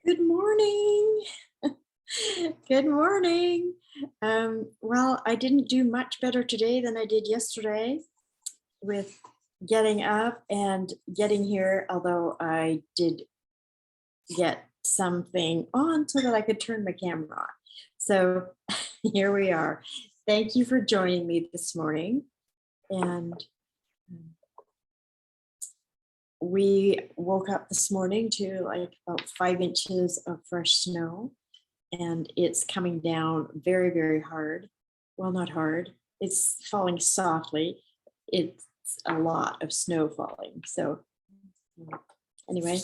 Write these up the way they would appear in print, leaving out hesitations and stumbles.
Good morning. Good morning. Well, I didn't do much better today than I did yesterday with getting up and getting here, although I did get something on so that I could turn my camera on. So here we are. Thank you for joining me this morning. And we woke up this morning to like about 5 inches of fresh snow, and it's coming down very, very hard. Well, not hard, it's falling softly. It's a lot of snow falling. So, anyway,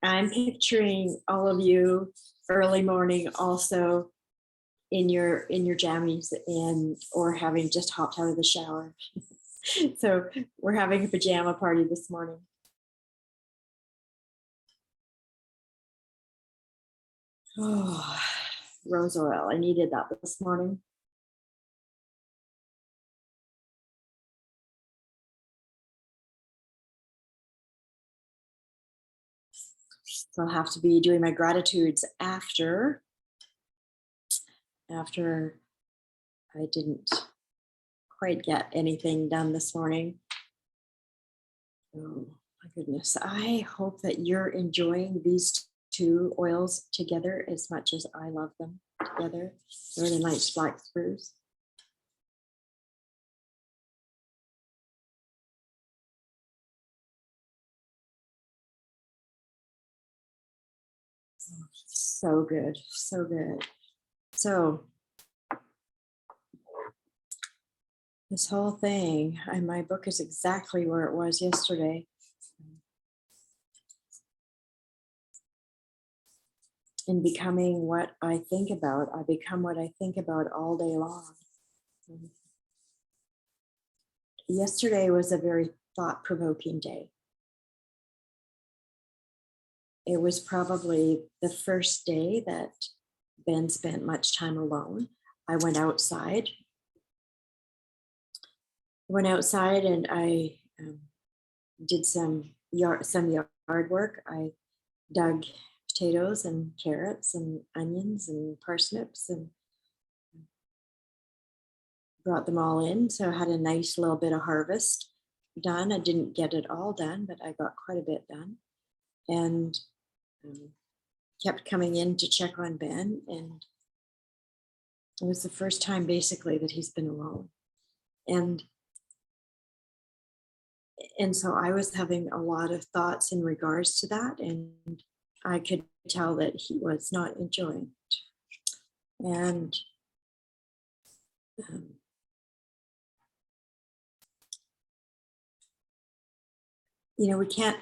I'm picturing all of you early morning also in your jammies and or having just hopped out of the shower. So we're having a pajama party this morning. Oh, rose oil. I needed that this morning. So I'll have to be doing my gratitudes after I didn't quite get anything done this morning. Oh my goodness. I hope that you're enjoying these two oils together as much as I love them together. Northern Lights Black Spruce. So good, so good. So this whole thing, and my book is exactly where it was yesterday. In becoming what I think about, I become what I think about all day long. Yesterday was a very thought-provoking day. It was probably the first day that Ben spent much time alone. I went outside and I did some yard work. I dug potatoes and carrots and onions and parsnips and brought them all in. So I had a nice little bit of harvest done. I didn't get it all done, but I got quite a bit done. And kept coming in to check on Ben. And it was the first time basically that he's been alone. And so I was having a lot of thoughts in regards to that, and I could tell that he was not enjoying it. And we can't,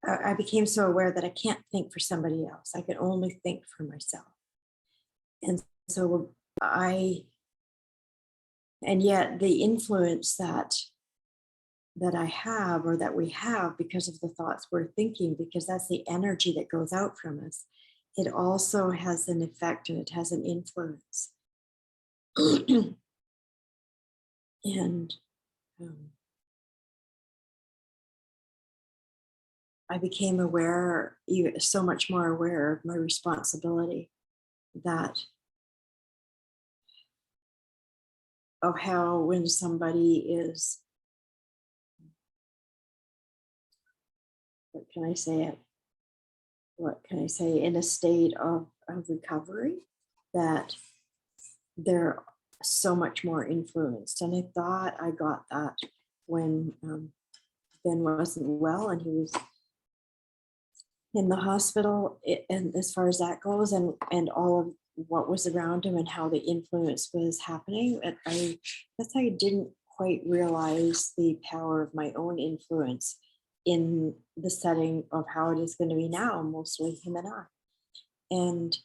I became so aware that I can't think for somebody else. I can only think for myself. And so and yet the influence that I have, or that we have, because of the thoughts we're thinking, because that's the energy that goes out from us, it also has an effect and it has an influence. And I became aware, so much more aware of my responsibility, that of how when somebody is, what can I say, in a state of recovery, that they're so much more influenced. And I thought I got that when Ben wasn't well and he was in the hospital, and as far as that goes, and all of what was around him and how the influence was happening, I didn't quite realize the power of my own influence in the setting of how it is going to be now, mostly him and I. And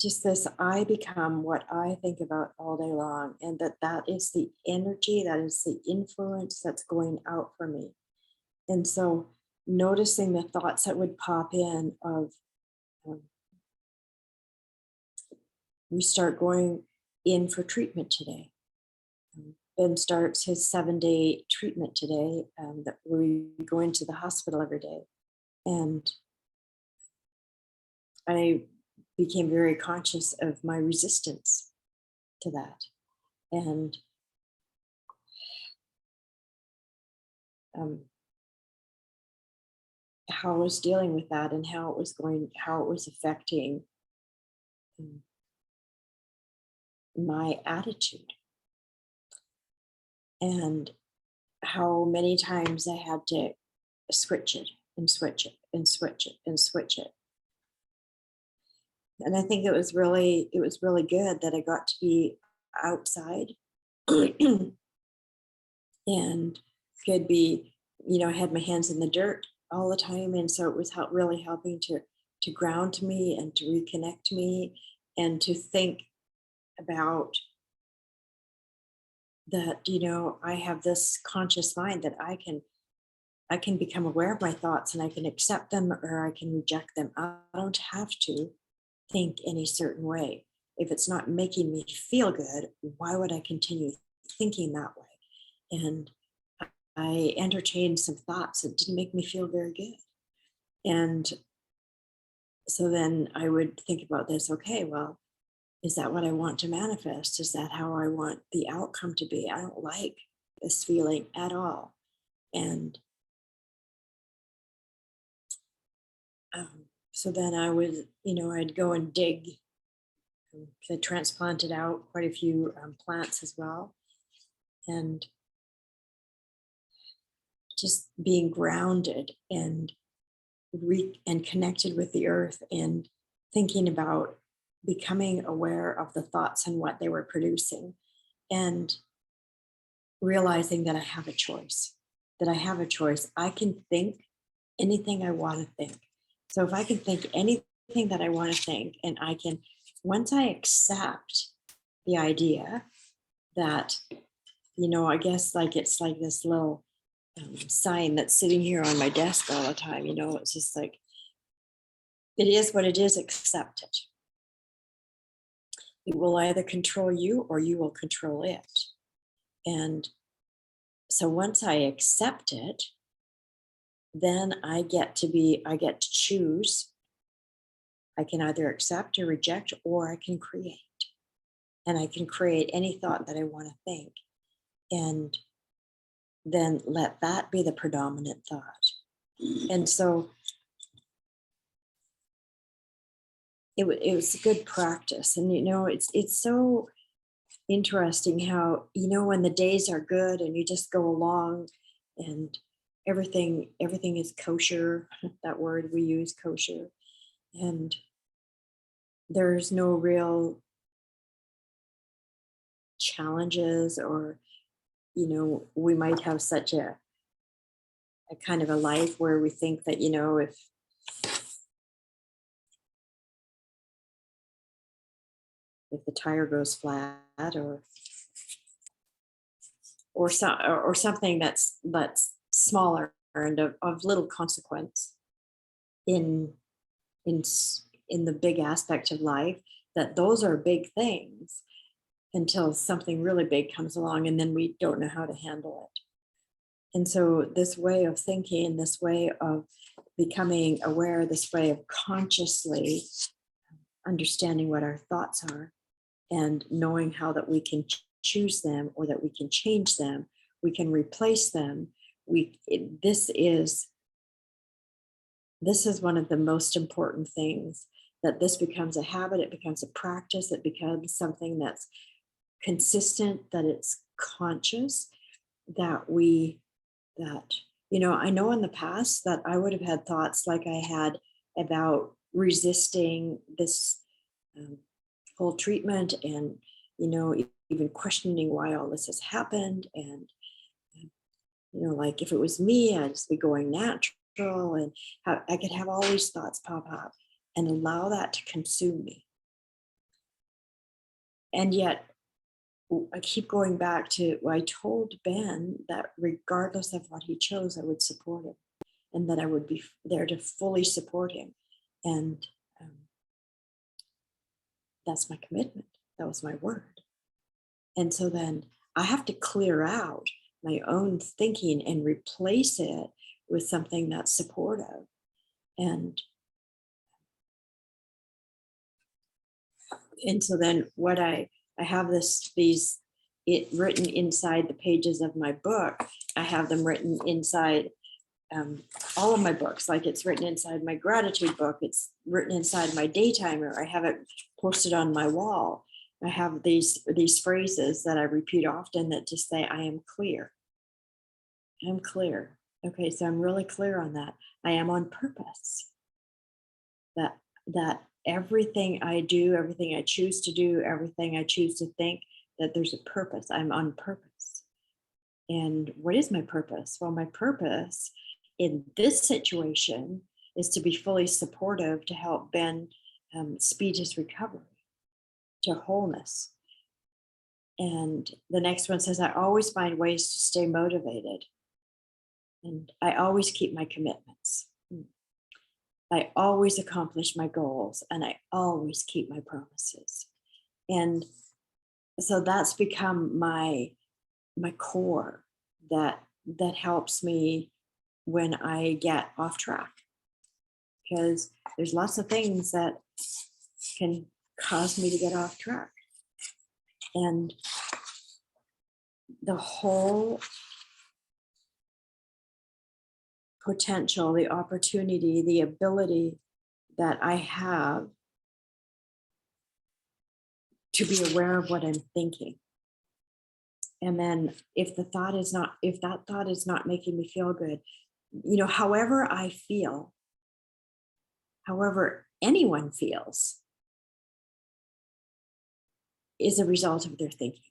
just this, I become what I think about all day long, and that is the energy, that is the influence that's going out for me. And so noticing the thoughts that would pop in of, we start going in for treatment today. Ben starts his 7-day treatment today, that we go into the hospital every day. And I became very conscious of my resistance to that, and um, how I was dealing with that, and how it was affecting um, my attitude, and how many times I had to switch it and switch it and switch it and switch it. And I think it was really good that I got to be outside and could be, I had my hands in the dirt all the time. And so it was really helping to ground me and to reconnect me and to think about that, I have this conscious mind that I can become aware of my thoughts and I can accept them or I can reject them. I don't have to think any certain way. If it's not making me feel good, why would I continue thinking that way? And I entertained some thoughts that didn't make me feel very good. And so then I would think about this, okay, well, is that what I want to manifest? Is that how I want the outcome to be? I don't like this feeling at all. And so then I would, I'd go and dig. I transplanted out quite a few plants as well. And just being grounded and and connected with the earth and thinking about becoming aware of the thoughts and what they were producing and realizing that I have a choice, I can think anything I want to think. So if I can think anything that I want to think, and I can, once I accept the idea that, I guess like it's like this little sign that's sitting here on my desk all the time, it's just like, it is what it is, accept it. It will either control you or you will control it. And so once I accept it, then I get to choose. I can either accept or reject, or I can create. And I can create any thought that I want to think. And then let that be the predominant thought. And so it was a good practice. And, it's so interesting how, when the days are good and you just go along and everything is kosher, that word we use, kosher, and there's no real challenges, or we might have such a kind of a life where we think that, if the tire goes flat, or something that's smaller and of little consequence in in the big aspect of life, that those are big things until something really big comes along, and then we don't know how to handle it. And so this way of thinking, this way of becoming aware, this way of consciously understanding what our thoughts are and knowing how that we can choose them, or that we can change them, we can replace them. This is one of the most important things, that this becomes a habit, it becomes a practice, it becomes something that's consistent, that it's conscious, that I know in the past that I would have had thoughts like I had about resisting this whole treatment, and even questioning why all this has happened, and like if it was me, I'd just be going natural, and how I could have all these thoughts pop up and allow that to consume me. And yet I keep going back to, I told Ben that regardless of what he chose, I would support him, and that I would be there to fully support him. And that's my commitment. That was my word. And so then I have to clear out my own thinking and replace it with something that's supportive. And so then what I have these it written inside the pages of my book. I have them written inside all of my books. Like it's written inside my gratitude book. It's written inside my daytimer. I have it posted on my wall. I have these phrases that I repeat often that just say, I am clear. I'm clear. Okay, so I'm really clear on that. I am on purpose. That everything I do, everything I choose to do, everything I choose to think, that there's a purpose. I'm on purpose. And what is my purpose? Well, my purpose in this situation is to be fully supportive to help Ben speed his recovery to wholeness. And the next one says, I always find ways to stay motivated. And I always keep my commitments. I always accomplish my goals, and I always keep my promises. And so that's become my core that helps me when I get off track, because there's lots of things that can cause me to get off track. And the whole potential, the opportunity, the ability that I have to be aware of what I'm thinking. And then if that thought is not making me feel good, however I feel, however anyone feels, is a result of their thinking.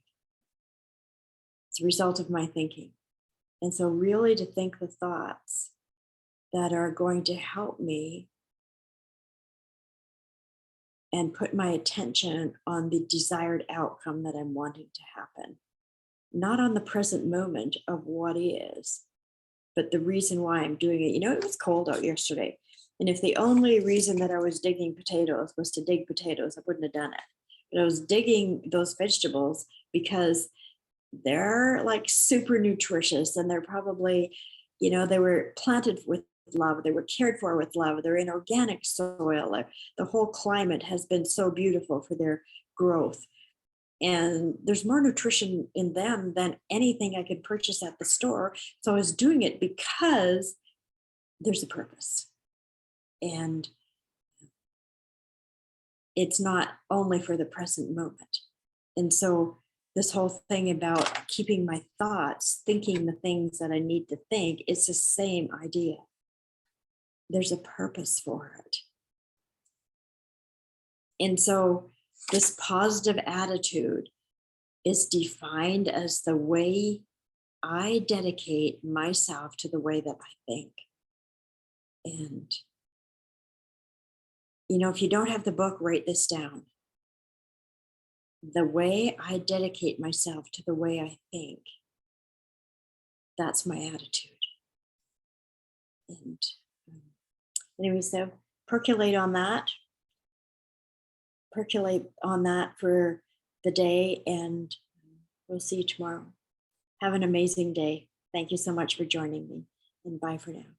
It's a result of my thinking. And so really to think the thoughts that are going to help me and put my attention on the desired outcome that I'm wanting to happen, not on the present moment of what is, but the reason why I'm doing it. It was cold out yesterday. And if the only reason that I was digging potatoes was to dig potatoes, I wouldn't have done it. But I was digging those vegetables because they're like super nutritious, and they're probably, they were planted with love. They were cared for with love. They're in organic soil. Like the whole climate has been so beautiful for their growth. And there's more nutrition in them than anything I could purchase at the store. So I was doing it because there's a purpose. And it's not only for the present moment. And so this whole thing about keeping my thoughts, thinking the things that I need to think, it's the same idea. There's a purpose for it. And so this positive attitude is defined as the way I dedicate myself to the way that I think. And, if you don't have the book, write this down. The way I dedicate myself to the way I think, that's my attitude. And anyway, so percolate on that for the day, and we'll see you tomorrow. Have an amazing day. Thank you so much for joining me, and bye for now.